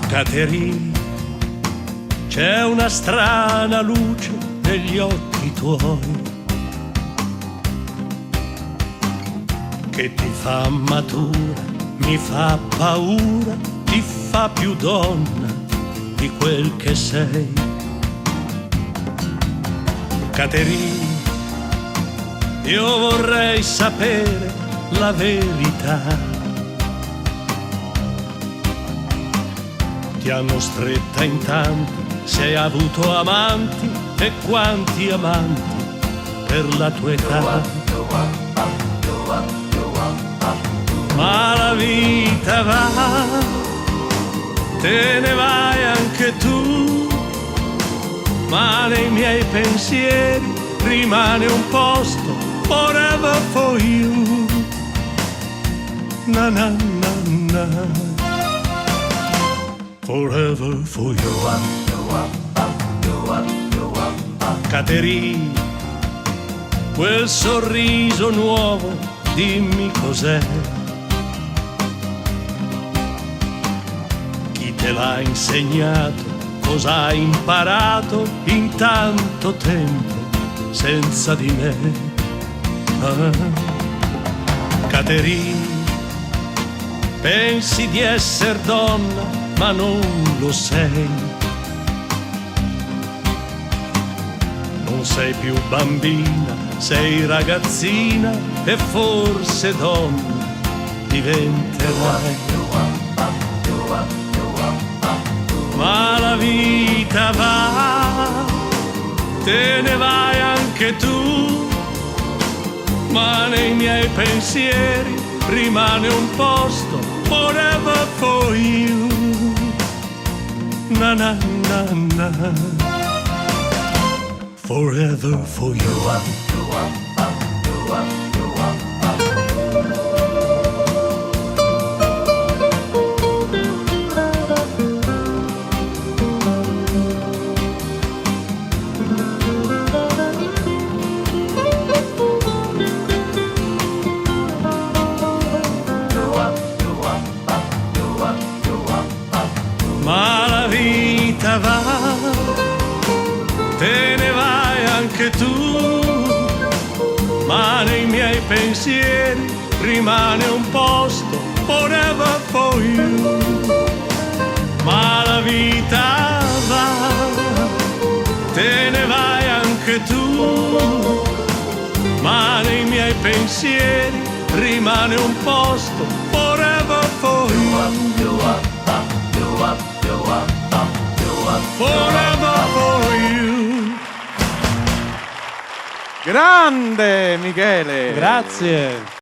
Caterina, c'è una strana luce negli occhi tuoi che ti fa matura, mi fa paura, ti fa più donna di quel che sei. Caterina, io vorrei sapere la verità. Ti hanno stretta in tanti, se hai avuto amanti e quanti amanti per la tua età. Ma la vita va, te ne vai anche tu, ma nei miei pensieri rimane un posto forever for you. Na na na na. Forever for you. Caterina, quel sorriso nuovo, dimmi cos'è. Chi te l'ha insegnato, cosa hai imparato in tanto tempo senza di me. Caterina, pensi di esser donna ma non lo sei. Non sei più bambina, sei ragazzina e forse donna diventerai. Ma la vita va, te ne vai anche tu, ma nei miei pensieri rimane un posto forever for you. Na na na na. Forever for you. Ma la vita va, te ne vai anche tu, ma nei miei pensieri rimane un posto forever for you. Ma la vita va, te ne vai anche tu, ma nei miei pensieri rimane un posto forever for you. Forever for you. Grande Michele! Grazie.